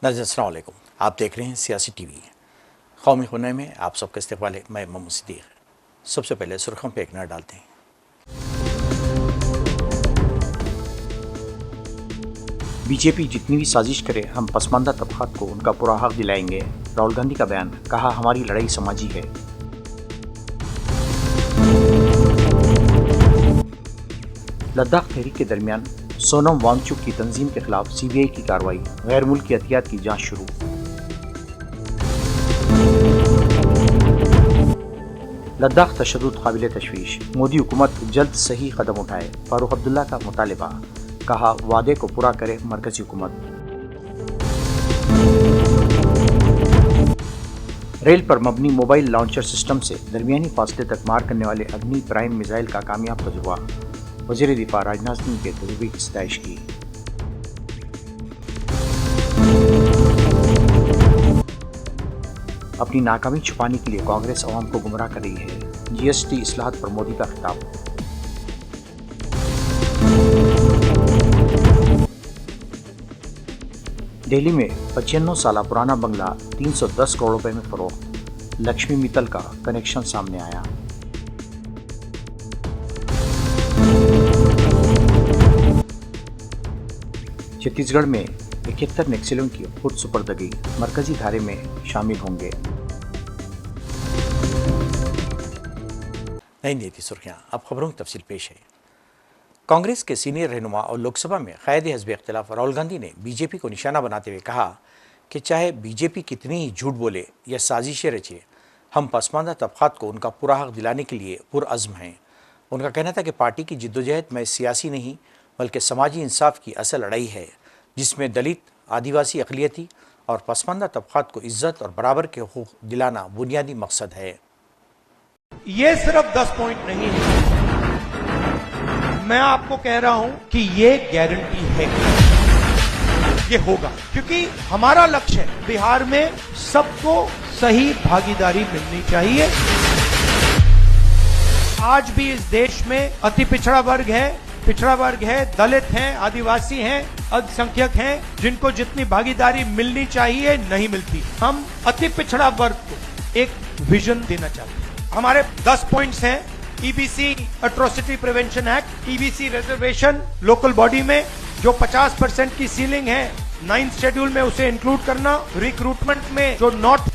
नाज़रीन अस्सलाम वालेकुम। आप देख रहे हैं सियासी टीवी। कौमी खुने में आप सबका इस्तकबाल है। मैं मोहम्मद सिद्दीक। सबसे पहले सुर्खियों पे एक नज़र डालते हैं। बीजेपी जितनी भी साजिश करे हम पसमानदा तबकात को उनका पूरा हक दिलाएंगे। राहुल गांधी का बयान, कहा हमारी लड़ाई समाजी है। लद्दाख तहरीक के दरमियान सोनम वांगचुक की तंजीम के खिलाफ सीबीआई की कार्रवाई, गैर मुल्की हथियात की जांच शुरू। लद्दाख तशद्दुद काबिल तशवीश, मोदी हुकूमत जल्द सही कदम उठाए। फारूक अब्दुल्ला का मुतालिबा, कहा वादे को पूरा करे मरकजी हुकूमत। रेल पर मबनी मोबाइल लॉन्चर सिस्टम से दरमियानी फासले तक मार करने वाले अग्नि प्राइम मिसाइल का कामयाब तजुर्बा। वज़ीर दिफा राजनाथ सिंह के तजुर्बे की सताइश की। अपनी नाकामी छुपाने के लिए कांग्रेस अवाम को गुमराह कर रही है। जीएसटी इस्लाहत पर मोदी का खिताब। दिल्ली में 95 साल पुराना बंगला 310 करोड़ रुपए में फरोख्त। लक्ष्मी मित्तल का कनेक्शन सामने आया। छत्तीसगढ़ में 71 नक्सलियों की खुद सुपुर्दगी, मरकजी धारे में शामिल होंगे। नहीं थी सुर्खियां, अब खबरों की तफसील पेश है। कांग्रेस के सीनियर रहनुमा और लोकसभा में कायदे हिज़्ब इख्तिलाफ राहुल गांधी ने बीजेपी को निशाना बनाते हुए कहा कि चाहे बीजेपी कितनी ही झूठ बोले या साजिशें रचे, हम पसमानदा तबकात को उनका पूरा हक दिलाने के लिए पुरअज़्म हैं। उनका कहना था कि पार्टी की जिद्दोजहद में सियासी नहीं बल्कि समाजी इंसाफ की असल लड़ाई है, जिसमें दलित, आदिवासी अक़लियती और पसमानदा तबकात को इज्जत और बराबर के हकूक़ दिलाना बुनियादी मकसद है। ये सिर्फ 10 पॉइंट नहीं है, मैं आपको कह रहा हूं कि ये गारंटी है, ये होगा, क्योंकि हमारा लक्ष्य है बिहार में सबको सही भागीदारी मिलनी चाहिए। आज भी इस देश में अति पिछड़ा वर्ग है, दलित हैं, आदिवासी हैं, अल्पसंख्यक हैं, जिनको जितनी भागीदारी मिलनी चाहिए नहीं मिलती। हम अति पिछड़ा वर्ग को एक विजन देना चाहते हैं। हमारे 10 पॉइंट्स हैं। EBC atrocity prevention act, EBC reservation local body में जो 50% की सीलिंग है 9th शेड्यूल में उसे इंक्लूड करना, रिक्रूटमेंट में जो नॉट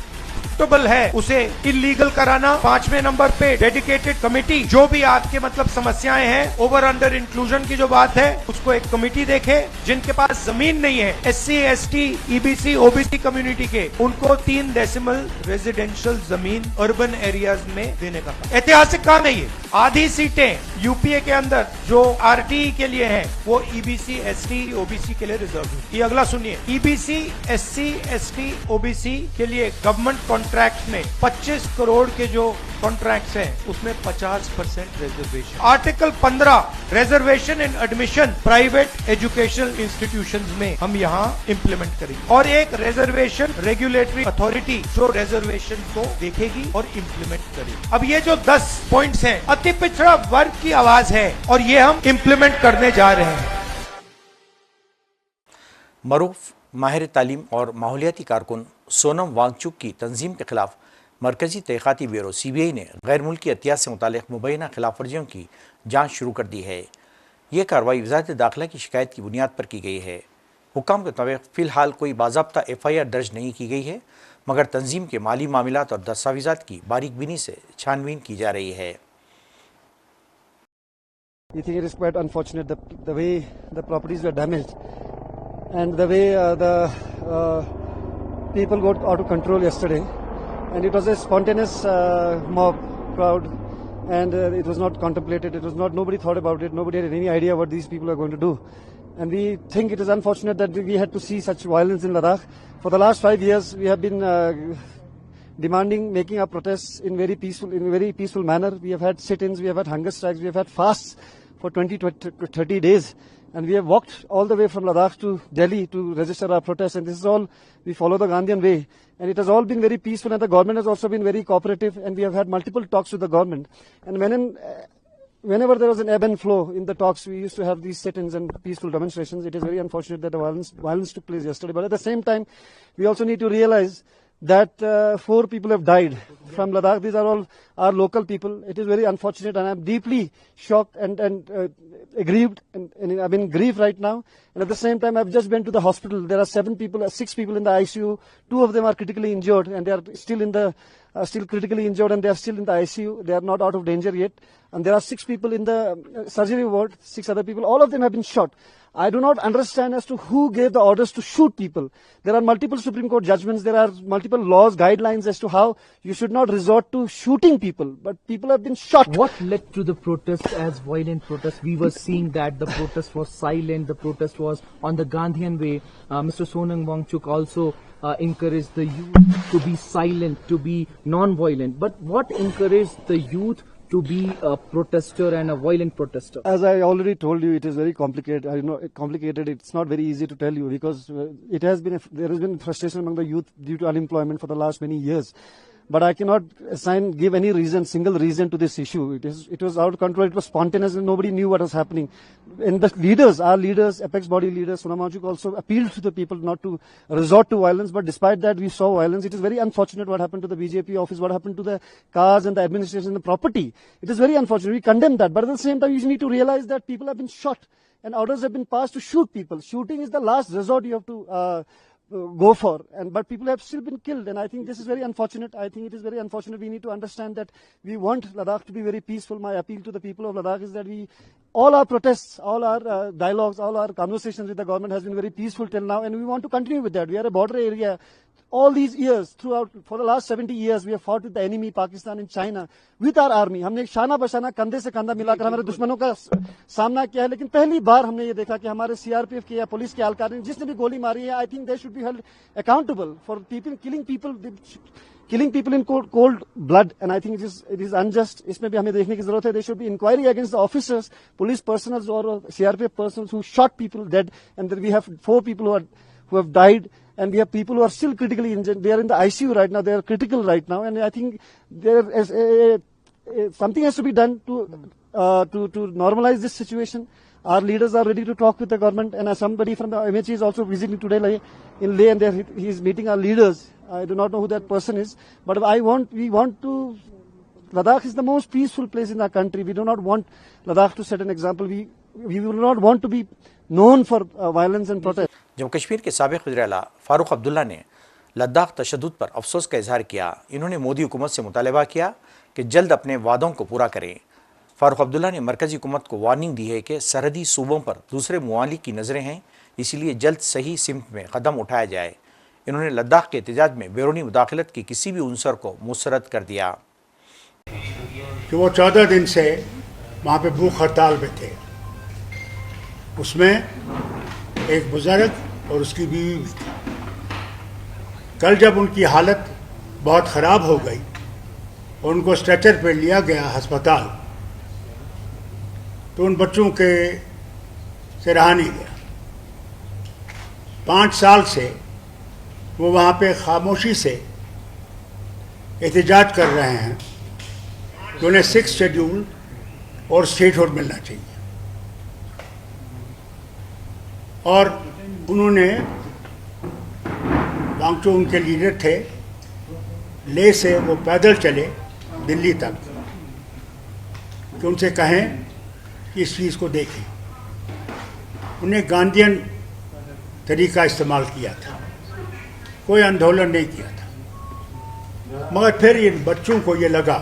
है उसे इलीगल कराना। 5वें नंबर पे डेडिकेटेड कमेटी, जो भी आपके मतलब समस्याएं हैं, ओवर अंडर इंक्लूजन की जो बात है उसको एक कमेटी देखे। जिनके पास जमीन नहीं है, SC, ST, EBC, OBC community के, उनको 3 डेसिमल रेजिडेंशियल जमीन अर्बन एरियाज में देने का काम। ऐतिहासिक काम है ये। आधी सीटें यूपीए के अंदर जो आरटीई के लिए है वो ईबीसी, एसटी, ओबीसी के लिए रिजर्व है। ये अगला सुनिए, ईबीसी, एससी, एसटी, ओबीसी के लिए गवर्नमेंट कॉन्ट्रैक्ट में 25 करोड़ के जो कॉन्ट्रैक्ट्स हैं उसमें 50% रिजर्वेशन। आर्टिकल 15 रिजर्वेशन इन एडमिशन प्राइवेट एजुकेशनल इंस्टीट्यूशंस में हम यहाँ इंप्लीमेंट करेंगे, और एक रिजर्वेशन रेगुलेटरी अथॉरिटी जो रिजर्वेशन को देखेगी और इंप्लीमेंट करेगी। अब ये जो 10 पॉइंट्स हैं, अति पिछड़ा वर्ग की आवाज है और ये हम इंप्लीमेंट करने जा रहे हैं। मरूफ माहिर तालीम और माहौलियाती कारकुन सोनम वांगचुक की तंजीम के खिलाफ मरकजी तहक़ीक़ाती ब्यूरो सीबीआई ने गैर मुल्की हथियात से मुताल्लिक़ मुबैना खिलाफ वर्जियों की जाँच शुरू कर दी है। ये कार्रवाई वज़ारत दाखिला की शिकायत की बुनियाद पर की गई है। हुक्म के मुताबिक फ़िलहाल कोई बाज़ाब्ता FIR दर्ज नहीं की गई है, मगर तंजीम के माली मामलात और दस्तावेज़ात की बारीक बीनी से छानबीन की जा रही है। We think it is quite unfortunate the way the properties were damaged and the way the people got out of control yesterday, and it was a spontaneous mob crowd, and it was not contemplated, it was not, nobody thought about it, nobody had any idea what these people are going to do, and we think it is unfortunate that we had to see such violence in Ladakh. For the last 5 years we have been demanding, making our protests in a very peaceful manner. We have had sit-ins, we have had hunger strikes, we have had fasts for 20 to 30 days, and we have walked all the way from Ladakh to Delhi to register our protests, and this is all, we follow the Gandhian way, and it has all been very peaceful, and the government has also been very cooperative, and we have had multiple talks with the government. And when whenever there was an ebb and flow in the talks, we used to have these sit-ins and peaceful demonstrations. It is very unfortunate that the violence took place yesterday. But at the same time, we also need to realize that 4 people have died from Ladakh. These are all our local people. It is very unfortunate, and I'm deeply shocked and aggrieved, and I'm in grief right now. And at the same time, I've just been to the hospital. There are 6 people in the ICU. 2 of them are critically injured, and they are still critically injured, and they are still in the ICU. They are not out of danger yet. And there are 6 people in the surgery ward, 6 other people. All of them have been shot. I do not understand as to who gave the orders to shoot people. There are multiple Supreme Court judgments. There are multiple laws, guidelines as to how you should not resort to shooting people. But people have been shot. What led to the protests as violent protests? We were seeing that the protest was silent. The protest was on the Gandhian way. Mr. Sonam Wangchuk also encouraged the youth to be silent, to be non-violent. But what encouraged the youth to be a protester and a violent protester? As I already told you, it is very complicated. Complicated. It's not very easy to tell you because there has been frustration among the youth due to unemployment for the last many years. But I cannot give any single reason to this issue. It was out of control. It was spontaneous, and nobody knew what was happening. And the leaders, our leaders, apex body leaders, Sonam Wangchuk also appealed to the people not to resort to violence. But despite that, we saw violence. It is very unfortunate what happened to the BJP office, what happened to the cars and the administration and the property. It is very unfortunate. We condemn that. But at the same time, you need to realize that people have been shot and orders have been passed to shoot people. Shooting is the last resort you have to go for, but people have still been killed, and I think this is very unfortunate. I think it is very unfortunate. We need to understand that we want Ladakh to be very peaceful. My appeal to the people of Ladakh is that all our protests, all our dialogues, all our conversations with the government has been very peaceful till now, and we want to continue with that. We are a border area. All these years, for the last 70 years, we have fought with the enemy, Pakistan and China, with our army. हमने शाना बशाना कंधे से कंधा मिलाकर हमारे दुश्मनों का सामना किया है, लेकिन पहली बार हमने ये देखा कि हमारे CRPF के या पुलिस के एहलकार ने जिसने भी गोली मारी है, I think they should be held accountable for killing people in cold blood, and I think it is unjust. इसमें भी हमें देखने की जरूरत है. There should be inquiry against the officers, police personnel or CRPF personnel who shot people dead, and then we have 4 people who have died. And we have people who are still critically injured. They are in the ICU right now. They are critical right now. And I think something has to be done to normalize this situation. Our leaders are ready to talk with the government. And somebody from the MHE is also visiting today in Leh, and he is meeting our leaders. I do not know who that person is. But we want to... Ladakh is the most peaceful place in our country. We do not want Ladakh to set an example. We will not want to be known for violence and protest. Jammu Kashmir के साबिक़ वज़ीर-ए-आला फारूक अब्दुल्ला ने लद्दाख तशद्दुद पर अफसोस का इजहार किया। इन्होंने मोदी हुकूमत से मुतालबा किया कि जल्द अपने वादों को पूरा करें। फारूक अब्दुल्ला ने मरकज़ी हुकूमत को वार्निंग दी है कि सरहदी सूबों पर दूसरे ममालिक की नज़रें हैं, इसलिए जल्द सही सिमत में कदम उठाया जाए। इन्होंने लद्दाख के एहतजाज में बैरूनी मुदाखलत की किसी भी उनसर को मुस्तरद कर दिया कि वो 14 दिन से वहाँ पे भूख हड़ताल पे थे। उसमें एक बुजुर्ग और उसकी बीवी भी थी। कल जब उनकी हालत बहुत ख़राब हो गई और उनको स्ट्रेचर पे लिया गया अस्पताल, तो उन बच्चों के से रहा नहीं गया। 5 साल से वो वहाँ पे खामोशी से एहतजाज कर रहे हैं कि उन्हें 6 शेड्यूल और स्टेटहुड मिलना चाहिए। और उन्होंने वांगचुक उनके लीडर थे, ले से वो पैदल चले दिल्ली तक कि उनसे कहें कि इस चीज़ को देखें। उन्हें गांधीयन तरीका इस्तेमाल किया था, कोई आंदोलन नहीं किया था। मगर फिर इन बच्चों को ये लगा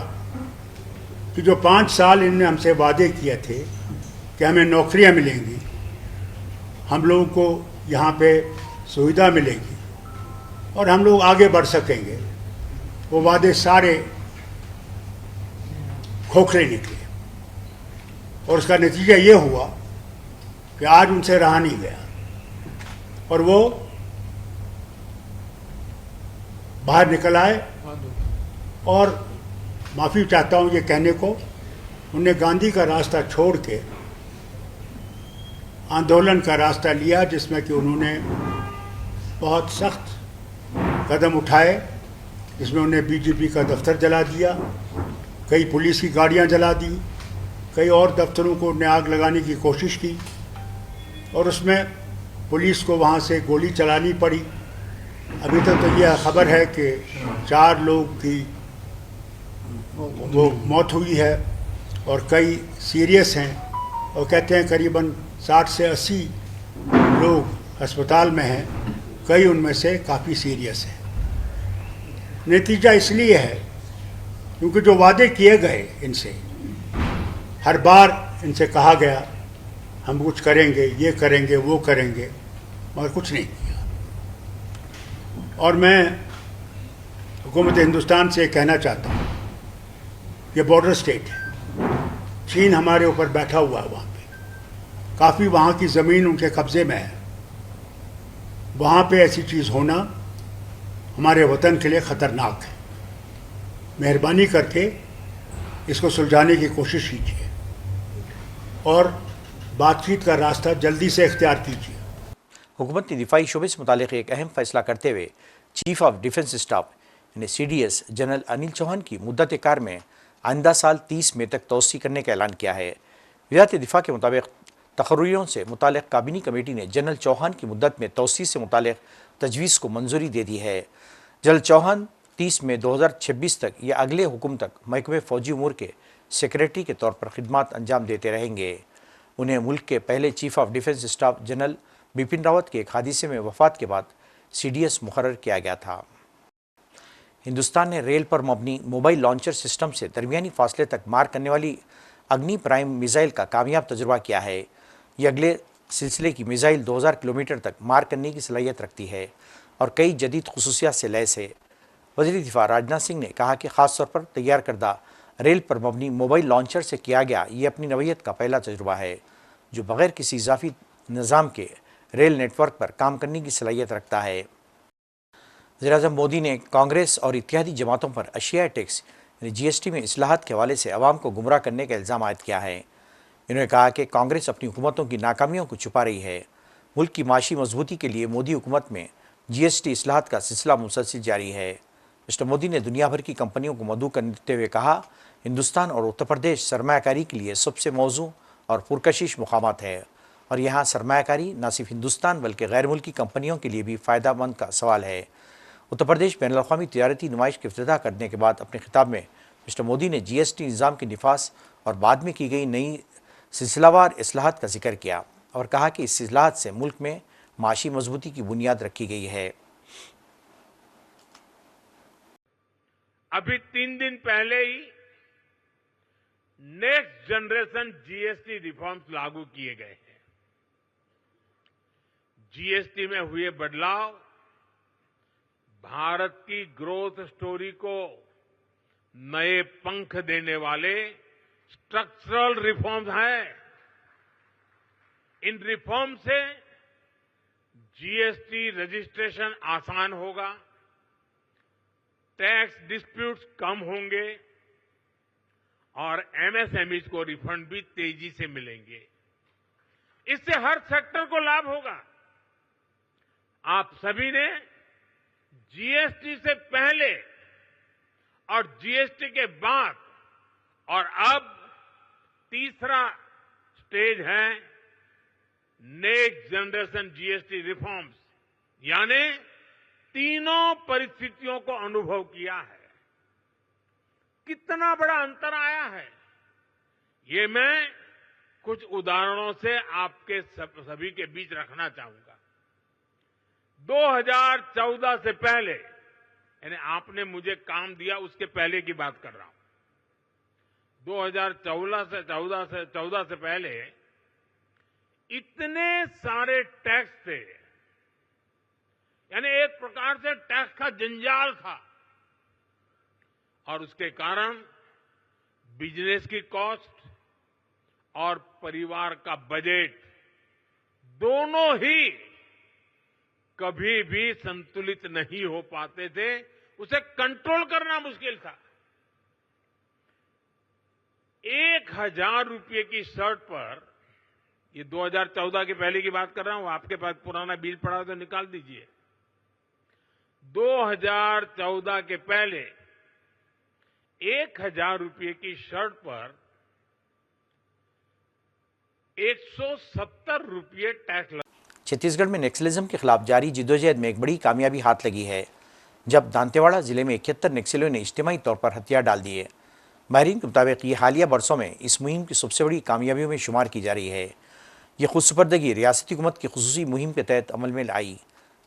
कि जो 5 साल इन्होंने हमसे वादे किए थे कि हमें नौकरियां मिलेंगी, हम लोगों को यहाँ पे सुविधा मिलेगी और हम लोग आगे बढ़ सकेंगे, वो वादे सारे खोखले निकले। और उसका नतीजा ये हुआ कि आज उनसे रहा नहीं गया और वो बाहर निकल आए। और माफ़ी चाहता हूँ ये कहने को, उन्हें गांधी का रास्ता छोड़ के आंदोलन का रास्ता लिया, जिसमें कि उन्होंने बहुत सख्त कदम उठाए, जिसमें उन्हें बीजेपी का दफ्तर जला दिया, कई पुलिस की गाड़ियां जला दी, कई और दफ्तरों को ने आग लगाने की कोशिश की और उसमें पुलिस को वहाँ से गोली चलानी पड़ी। अभी तक तो यह खबर है कि 4 लोग की वो मौत हुई है और कई सीरियस हैं, और कहते हैं करीबन 60 से 80 लोग अस्पताल में हैं, कई उनमें से काफ़ी सीरियस हैं। नतीजा इसलिए है क्योंकि जो वादे किए गए इनसे, हर बार इनसे कहा गया हम कुछ करेंगे, ये करेंगे, वो करेंगे, मगर कुछ नहीं किया। और मैं हुकूमत हिंदुस्तान से कहना चाहता हूँ, ये बॉर्डर स्टेट है, चीन हमारे ऊपर बैठा हुआ है वहाँ पे, काफ़ी वहाँ की ज़मीन उनके कब्ज़े में है। वहाँ पे ऐसी चीज़ होना हमारे वतन के लिए ख़तरनाक है। मेहरबानी करके इसको सुलझाने की कोशिश कीजिए और बातचीत का रास्ता जल्दी से इख्तियार कीजिए। हुकूमत ने दिफाई शोबे से मुतालिक एक अहम फैसला करते हुए चीफ ऑफ डिफेंस स्टाफ यानी CDS जनरल अनिल चौहान की मुद्दत कार में आइंदा साल 30 मई तक तोसी करने का ऐलान किया है। वज़ारत दिफा के मुताबिक तकर्रियों से मुतालिक काबीनी कमेटी ने जनरल चौहान की मुद्दत में तोसी से मुतालिक तजवीज़ को मंजूरी दे दी है। जनरल चौहान 30 मई 2026 तक या अगले हुक्म तक महकमे फ़ौजी उमूर के सेक्रेटरी के तौर पर खिदमत अंजाम देते रहेंगे। उन्हें मुल्क के पहले chief of defence staff general Bipin Rawat के एक हादसे में वफात के बाद CDS मुकर्रर किया गया था। हिंदुस्तान ने रेल पर मबनी मोबाइल लॉन्चर सिस्टम से दरमियानी फासले तक मार करने वाली अग्नि प्राइम मिसाइल का कामयाब तजुर्बा किया है। ये अगले सिलसिले की मिसाइल 2000 किलोमीटर तक मार करने की सलाहियत रखती है और कई जदीद खुसूसियात से लैस है। वज़ीर दिफा राजनाथ सिंह ने कहा कि ख़ास तौर पर तैयार करदा रेल पर मबनी मोबाइल लॉन्चर से किया गया ये अपनी नवीयत का पहला तजुर्बा है जो बग़ैर किसी इजाफी निज़ाम के रेल नेटवर्क पर काम करने की सलाहियत रखता है। वज़ीर-ए-आज़म मोदी ने कांग्रेस और इत्तेहादी जमातों पर अशिया टैक्स यानी GST में इस्लाहात के हवाले से अवाम को गुमराह करने का इल्ज़ाम आयद किया है। इन्होंने कहा कि कांग्रेस अपनी हुकूमतों की नाकामियों को छुपा रही है। मुल्क की माशी मजबूती के लिए मोदी हुकूमत में GST इस्लाहात का सिलसिला मुसलसल जारी है। मिस्टर मोदी ने दुनिया भर की कंपनियों को मदऊ करते हुए कहा, हिंदुस्तान और उत्तर प्रदेश सरमायाकारी के लिए सबसे मौजू और पुरकशिश मुकामात है और यहाँ सरमायाकारी न सिर्फ हिंदुस्तान बल्कि गैर मुल्की कंपनियों के लिए भी फ़ायदेमंद का सवाल है। उत्तर प्रदेश बैनुल अक़वामी तिजारती नुमाइश की इफ्तिताह करने के बाद अपने खिताब में मिस्टर मोदी ने GST निज़ाम के निफास और बाद में की गई नई सिलसिलावार इस्लाहात का जिक्र किया और कहा कि इस इस्लाहात से मुल्क में माशी मजबूती की बुनियाद रखी गई है। अभी 3 दिन पहले ही नेक्स्ट जनरेशन GST रिफॉर्म्स लागू किए गए हैं। GST में हुए बदलाव भारत की ग्रोथ स्टोरी को नए पंख देने वाले स्ट्रक्चरल रिफॉर्म्स हैं। इन रिफॉर्म से GST रजिस्ट्रेशन आसान होगा, टैक्स डिस्प्यूट्स कम होंगे और MSMEs को रिफंड भी तेजी से मिलेंगे। इससे हर सेक्टर को लाभ होगा। आप सभी ने GST से पहले और GST के बाद और अब तीसरा स्टेज है नेक्स्ट जनरेशन GST रिफॉर्म्स, यानी तीनों परिस्थितियों को अनुभव किया है। कितना बड़ा अंतर आया है, ये मैं कुछ उदाहरणों से आपके सभी के बीच रखना चाहूंगा। 2014 से पहले, यानी आपने मुझे काम दिया उसके पहले की बात कर रहा हूं। 2014 से पहले इतने सारे टैक्स थे, यानी एक प्रकार से टैक्स का जंजाल था और उसके कारण बिजनेस की कॉस्ट और परिवार का बजट दोनों ही कभी भी संतुलित नहीं हो पाते थे। उसे कंट्रोल करना मुश्किल था। 1000 रुपये की शर्ट पर, ये 2014 के पहले की बात कर रहा हूं, आपके पास पुराना बिल पड़ा हो तो निकाल दीजिए। 2014 के पहले 1000 रुपये की शर्ट पर 170 टैक्स लगा। छत्तीसगढ़ में नक्सलिज्म के खिलाफ जारी जिद्दोजहद में एक बड़ी कामयाबी हाथ लगी है, जब दांतेवाड़ा जिले में 71 नक्सलियों ने इज्तिमाई तौर पर हथियार डाल दिए। माहिरीन के मुताबिक ये हालिया बरसों में इस मुहिम की सबसे बड़ी कामयाबियों में शुमार की जा रही है। ये खुदसुपर्दगी रियासती हुकूमत की खुसूसी मुहिम के तहत अमल में आई,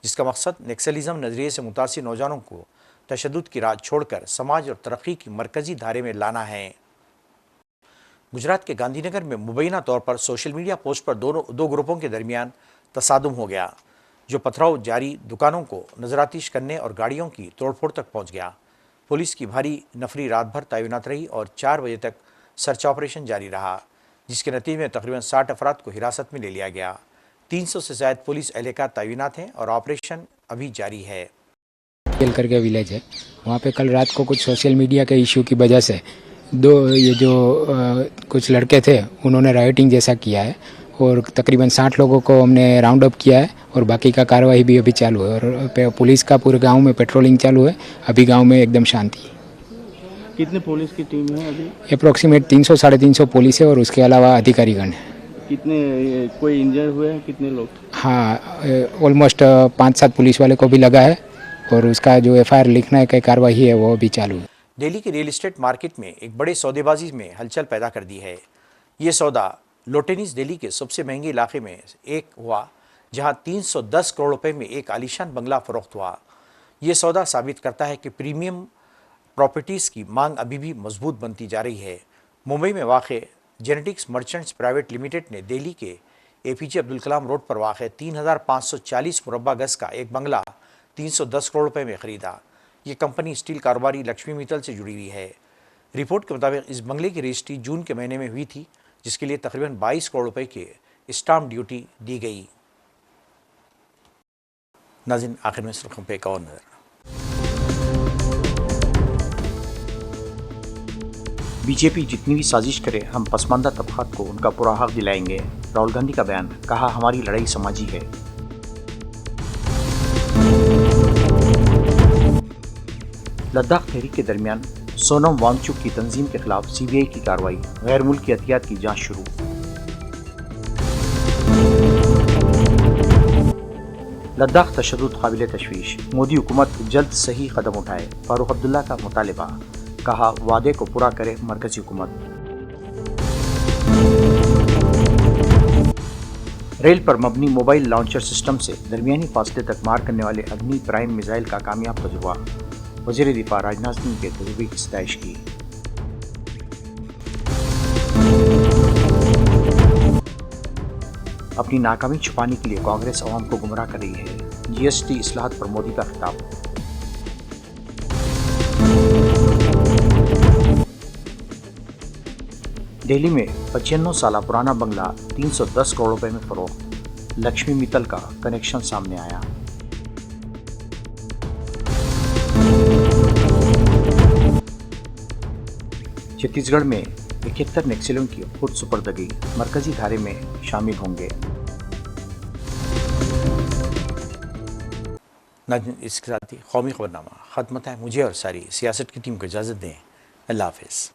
जिसका मकसद नक्सलिज्म नज़रिए से मुतासिर नौजवानों को तशद्दुद की राह छोड़कर समाज और तरक्की की मरकजी धारे में लाना है। गुजरात के गांधीनगर में मुबैना तौर पर सोशल मीडिया पोस्ट पर दो ग्रुपों के दरमियान तसादुम हो गया, जो पथराव जारी दुकानों को नजरातिश करने और गाड़ियों की तोड़फोड़ तक पहुंच गया। पुलिस की भारी नफरी रात भर तैनात रही और 4 बजे तक सर्च ऑपरेशन जारी रहा, जिसके नतीजे में तकरीबन 60 अफराद को हिरासत में ले लिया गया। 300 से ज़ायद पुलिस एहलकार तैनात हैं और ऑपरेशन अभी जारी है। करके विलेज है, वहाँ पे कल रात को कुछ सोशल मीडिया के इशू की वजह से कुछ लड़के थे, उन्होंने राइटिंग जैसा किया है और तकरीबन 60 लोगों को हमने राउंड अप किया है और बाकी का कार्रवाई भी अभी चालू है और पुलिस का पूरे गांव में पेट्रोलिंग चालू है। अभी गांव में एकदम शांति है। कितने पुलिस की टीम है अभी? अप्रोक्सीमेट 300-350 पुलिस है और उसके अलावा अधिकारीगण है। कितने कोई इंजर हुए हैं? कितने लोग? हाँ, ऑलमोस्ट 5-7 पुलिस वाले को भी लगा है और उसका जो FIR लिखना की कार्रवाई है वो भी चालू है। दिल्ली की रियल एस्टेट मार्केट में एक बड़े सौदेबाजी में हलचल पैदा कर दी है। ये सौदा लोटेनिस दिल्ली के सबसे महंगे इलाके में एक हुआ, जहां 310 करोड़ रुपए में एक आलीशान बंगला फरोख्त हुआ। ये सौदा साबित करता है कि प्रीमियम प्रॉपर्टीज़ की मांग अभी भी मजबूत बनती जा रही है। मुंबई में वाक़ जेनेटिक्स मर्चेंट्स प्राइवेट लिमिटेड ने दिल्ली के APJ अब्दुल कलाम रोड पर वाक़ 3540 मुरब्बा गज का एक बंगला 310 करोड़ रुपए में ख़रीदा। ये कंपनी स्टील कारोबारी लक्ष्मी मित्तल से जुड़ी हुई है। रिपोर्ट के मुताबिक इस बंगले की रजिस्ट्री जून के महीने में हुई थी, जिसके लिए तकरीबन 22 करोड़ रुपए की स्टाम्प ड्यूटी दी गई। नाज़रीन, आखिर में सुर्खियों पे एक और नज़र। बीजेपी जितनी भी साजिश करे, हम पसमानदा तबकात को उनका पूरा हक दिलाएंगे। राहुल गांधी का बयान, कहा हमारी लड़ाई समाजी है। लद्दाख तहरीक के दरमियान सोनम वांगचुक की तंजीम के खिलाफ CBI की कार्रवाई, गैर मुल्की हथियात की जांच शुरू। लद्दाख तशद्दुद काबिल तशवीश, मोदी हुकूमत जल्द सही कदम उठाए। फारूक अब्दुल्ला का मुतालिबा, कहा वादे को पूरा करे मरकजी हुकूमत। रेल पर मबनी मोबाइल लॉन्चर सिस्टम से दरमियानी फासले तक मार करने वाले अग्नि प्राइम मिसाइल का कामयाब तजुर्बा। वज़ीर दिफा राजनाथ सिंह के तजुर्बे की सताइश की। अपनी नाकामी छुपाने के लिए कांग्रेस अवाम को गुमराह कर रही है। GST इस्लाहत पर मोदी का खिताब। दिल्ली में 95 साल पुराना बंगला 310 करोड़ रुपए में फरोख्त, लक्ष्मी मित्तल का कनेक्शन सामने आया। छत्तीसगढ़ में 71 नक्सलियों की खुद सुपर्दगी, मरकजी धारे में शामिल होंगे। इसके साथ ही कौमी खबरनामा खत्म होता है। मुझे और सारी सियासत की टीम को इजाज़त दें। अल्लाह हाफिज़।